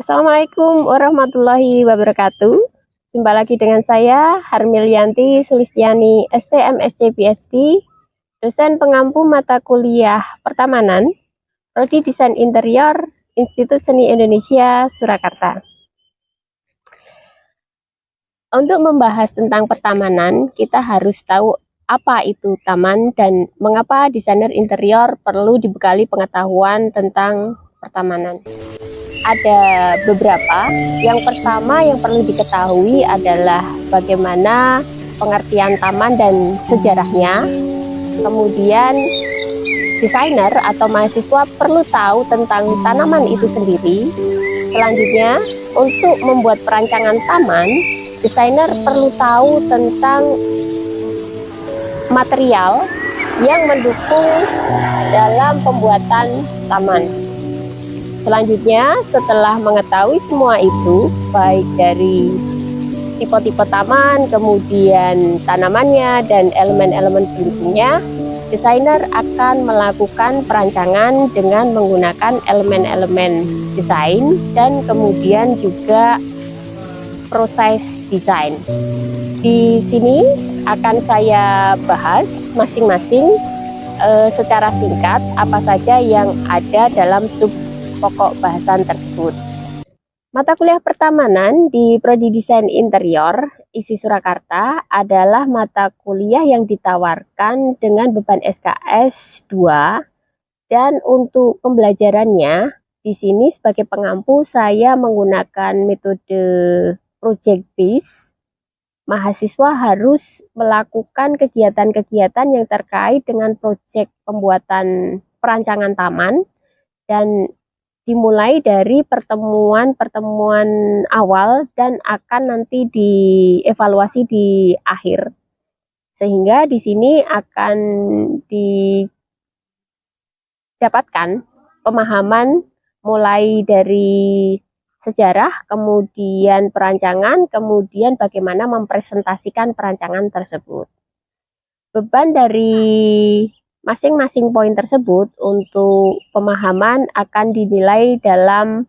Assalamualaikum warahmatullahi wabarakatuh. Jumpa lagi dengan saya, Harmilianti Sulistiani, STM SC PhD, dosen pengampu mata kuliah pertamanan, Prodi Desain Interior, Institut Seni Indonesia, Surakarta. Untuk membahas tentang pertamanan, kita harus tahu apa itu taman dan mengapa desainer interior perlu dibekali pengetahuan tentang pertamanan. Ada beberapa. Yang pertama yang perlu diketahui adalah bagaimana pengertian taman dan sejarahnya. Kemudian desainer atau mahasiswa perlu tahu tentang tanaman itu sendiri. Selanjutnya, untuk membuat perancangan taman, desainer perlu tahu tentang material yang mendukung dalam pembuatan taman. Selanjutnya, setelah mengetahui semua itu, baik dari tipe-tipe taman, kemudian tanamannya, dan elemen-elemen pendukungnya, desainer akan melakukan perancangan dengan menggunakan elemen-elemen desain dan kemudian juga proses desain. Di sini akan saya bahas masing-masing secara singkat apa saja yang ada dalam sub pokok bahasan tersebut. Mata kuliah pertamanan di Prodi Desain Interior ISI Surakarta adalah mata kuliah yang ditawarkan dengan beban SKS 2 dan untuk pembelajarannya di sini sebagai pengampu saya menggunakan metode project based. Mahasiswa harus melakukan kegiatan-kegiatan yang terkait dengan proyek pembuatan perancangan taman dan dimulai dari pertemuan-pertemuan awal dan akan nanti dievaluasi di akhir. Sehingga di sini akan didapatkan pemahaman mulai dari sejarah, kemudian perancangan, kemudian bagaimana mempresentasikan perancangan tersebut. Beban dari masing-masing poin tersebut untuk pemahaman akan dinilai dalam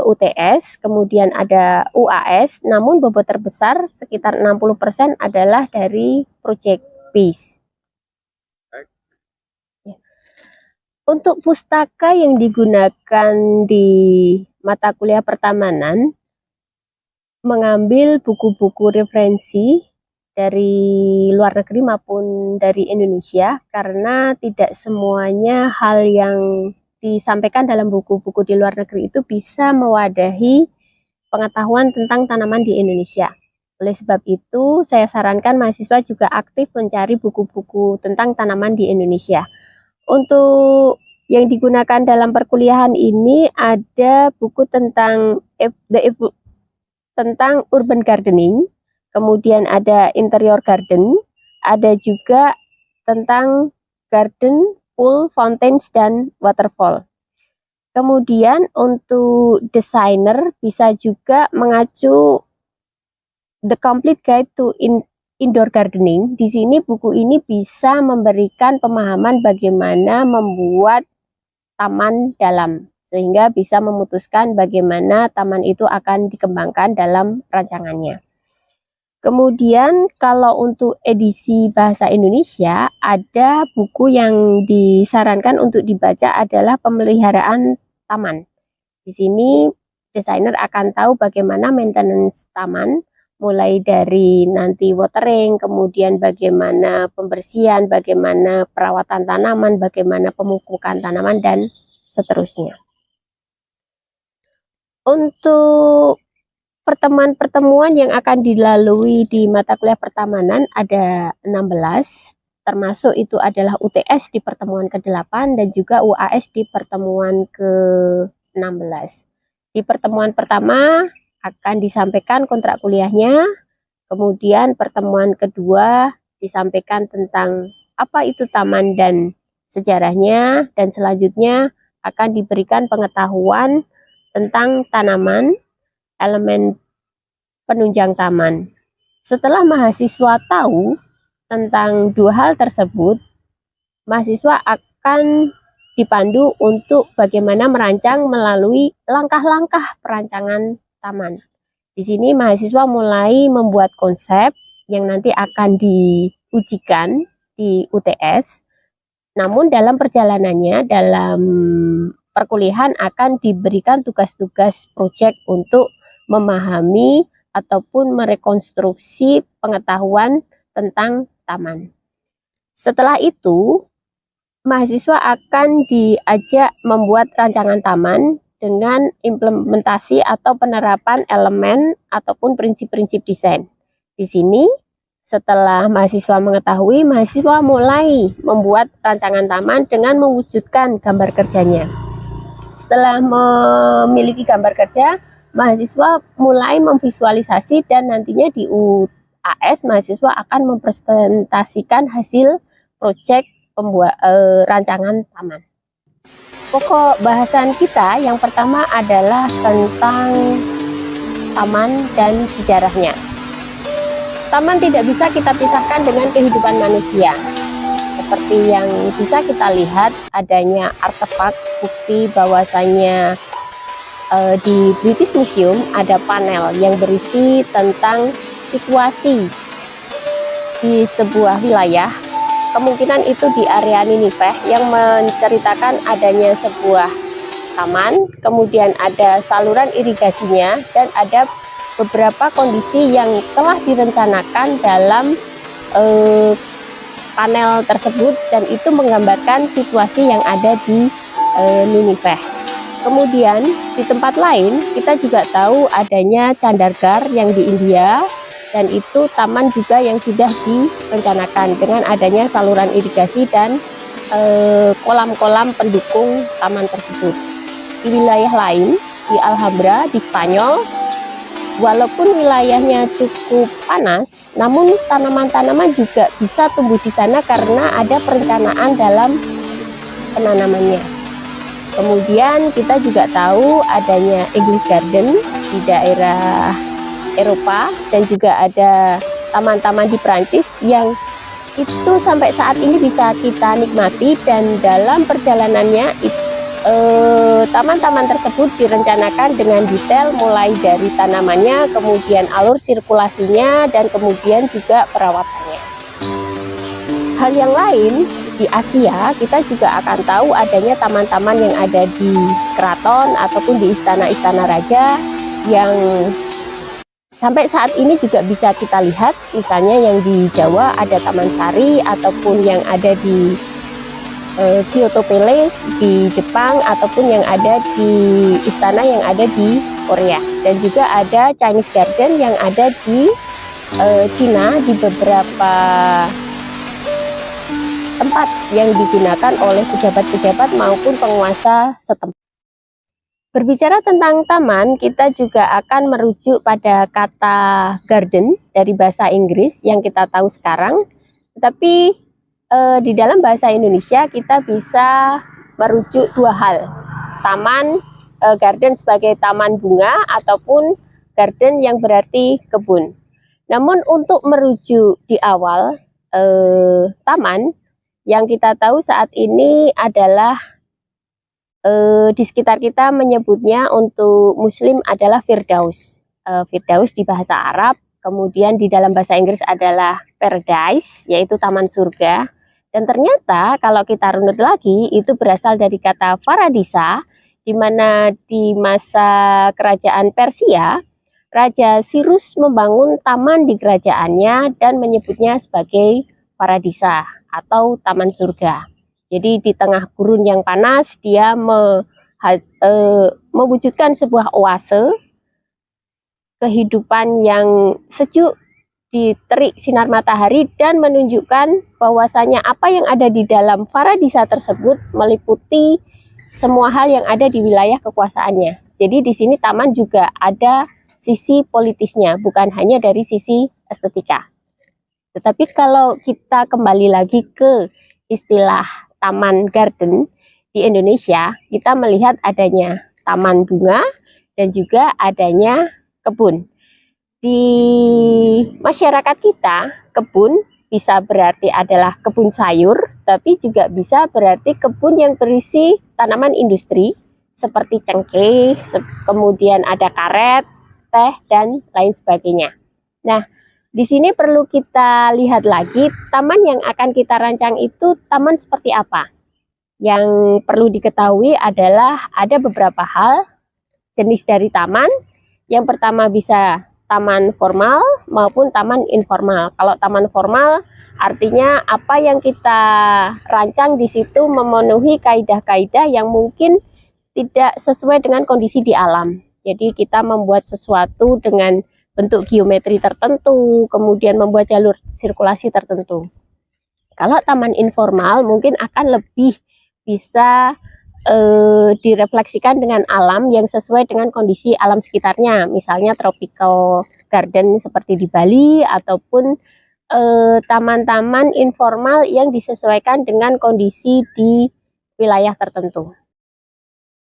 UTS, kemudian ada UAS, namun bobot terbesar sekitar 60% adalah dari project base. Untuk pustaka yang digunakan di mata kuliah pertamanan, mengambil buku-buku referensi dari luar negeri maupun dari Indonesia, karena tidak semuanya hal yang disampaikan dalam buku-buku di luar negeri itu bisa mewadahi pengetahuan tentang tanaman di Indonesia. Oleh sebab itu, saya sarankan mahasiswa juga aktif mencari buku-buku tentang tanaman di Indonesia. Untuk yang digunakan dalam perkuliahan ini ada buku tentang urban gardening, kemudian ada interior garden, ada juga tentang garden, pool, fountains, dan waterfall. Kemudian untuk desainer bisa juga mengacu The Complete Guide to Indoor Gardening. Di sini buku ini bisa memberikan pemahaman bagaimana membuat taman dalam, sehingga bisa memutuskan bagaimana taman itu akan dikembangkan dalam rancangannya. Kemudian kalau untuk edisi bahasa Indonesia, ada buku yang disarankan untuk dibaca adalah Pemeliharaan Taman. Di sini desainer akan tahu bagaimana maintenance taman, mulai dari nanti watering, kemudian bagaimana pembersihan, bagaimana perawatan tanaman, bagaimana pemupukan tanaman, dan seterusnya. Untuk pertemuan-pertemuan yang akan dilalui di mata kuliah pertamanan ada 16, termasuk itu adalah UTS di pertemuan ke-8 dan juga UAS di pertemuan ke-16. Di pertemuan pertama akan disampaikan kontrak kuliahnya, kemudian pertemuan kedua disampaikan tentang apa itu taman dan sejarahnya, dan selanjutnya akan diberikan pengetahuan tentang tanaman, elemen penunjang taman. Setelah mahasiswa tahu tentang dua hal tersebut, mahasiswa akan dipandu untuk bagaimana merancang melalui langkah-langkah perancangan taman. Di sini mahasiswa mulai membuat konsep yang nanti akan diujikan di UTS. Namun dalam perjalanannya, dalam perkuliahan akan diberikan tugas-tugas proyek untuk memahami ataupun merekonstruksi pengetahuan tentang taman. Setelah itu, mahasiswa akan diajak membuat rancangan taman dengan implementasi atau penerapan elemen ataupun prinsip-prinsip desain. Di sini, setelah mahasiswa mengetahui, mahasiswa mulai membuat rancangan taman dengan mewujudkan gambar kerjanya. Setelah memiliki gambar kerja, mahasiswa mulai memvisualisasi dan nantinya di UAS mahasiswa akan mempresentasikan hasil proyek rancangan taman. Pokok bahasan kita yang pertama adalah tentang taman dan sejarahnya. Taman tidak bisa kita pisahkan dengan kehidupan manusia. Seperti yang bisa kita lihat, adanya artefak bukti bahwasanya di British Museum ada panel yang berisi tentang situasi di sebuah wilayah, kemungkinan itu di area Ninive, yang menceritakan adanya sebuah taman, kemudian ada saluran irigasinya, dan ada beberapa kondisi yang telah direncanakan dalam panel tersebut, dan itu menggambarkan situasi yang ada di Ninive. Kemudian di tempat lain kita juga tahu adanya Chandargarh yang di India, dan itu taman juga yang sudah direncanakan dengan adanya saluran irigasi dan kolam-kolam pendukung taman tersebut. Di wilayah lain, di Alhambra di Spanyol, walaupun wilayahnya cukup panas, namun tanaman-tanaman juga bisa tumbuh di sana karena ada perencanaan dalam penanamannya. Kemudian kita juga tahu adanya English Garden di daerah Eropa, dan juga ada taman-taman di Prancis yang itu sampai saat ini bisa kita nikmati, dan dalam perjalanannya taman-taman tersebut direncanakan dengan detail, mulai dari tanamannya, kemudian alur sirkulasinya, dan kemudian juga perawatannya. Hal yang lain, di Asia kita juga akan tahu adanya taman-taman yang ada di keraton ataupun di istana-istana raja yang sampai saat ini juga bisa kita lihat. Misalnya yang di Jawa ada Taman Sari, ataupun yang ada di Kyoto Palace di Jepang, ataupun yang ada di istana yang ada di Korea, dan juga ada Chinese Garden yang ada di Cina di beberapa tempat yang digunakan oleh pejabat-pejabat maupun penguasa setempat. Berbicara tentang taman, kita juga akan merujuk pada kata garden dari bahasa Inggris yang kita tahu sekarang, tetapi di dalam bahasa Indonesia kita bisa merujuk dua hal, taman, garden sebagai taman bunga, ataupun garden yang berarti kebun. Namun untuk merujuk di awal, taman yang kita tahu saat ini adalah di sekitar kita menyebutnya untuk Muslim adalah Firdaus. Firdaus di bahasa Arab, kemudian di dalam bahasa Inggris adalah Paradise, yaitu taman surga. Dan ternyata kalau kita runut lagi, itu berasal dari kata Faradisa, di mana di masa kerajaan Persia, Raja Cyrus membangun taman di kerajaannya dan menyebutnya sebagai Paradisa atau taman surga. Jadi di tengah gurun yang panas, dia mewujudkan sebuah oase kehidupan yang sejuk, diterik sinar matahari, dan menunjukkan bahwasanya apa yang ada di dalam Paradisa tersebut meliputi semua hal yang ada di wilayah kekuasaannya. Jadi di sini taman juga ada sisi politisnya, bukan hanya dari sisi estetika. Tetapi kalau kita kembali lagi ke istilah taman garden di Indonesia, kita melihat adanya taman bunga dan juga adanya kebun. Di masyarakat kita, kebun bisa berarti adalah kebun sayur, tapi juga bisa berarti kebun yang berisi tanaman industri seperti cengkeh, kemudian ada karet, teh, dan lain sebagainya. Nah, di sini perlu kita lihat lagi taman yang akan kita rancang itu taman seperti apa. Yang perlu diketahui adalah ada beberapa hal jenis dari taman. Yang pertama bisa taman formal maupun taman informal. Kalau taman formal artinya apa yang kita rancang di situ memenuhi kaidah-kaidah yang mungkin tidak sesuai dengan kondisi di alam. Jadi kita membuat sesuatu dengan bentuk geometri tertentu, kemudian membuat jalur sirkulasi tertentu. Kalau taman informal mungkin akan lebih bisa direfleksikan dengan alam yang sesuai dengan kondisi alam sekitarnya, misalnya tropical garden seperti di Bali, ataupun taman-taman informal yang disesuaikan dengan kondisi di wilayah tertentu.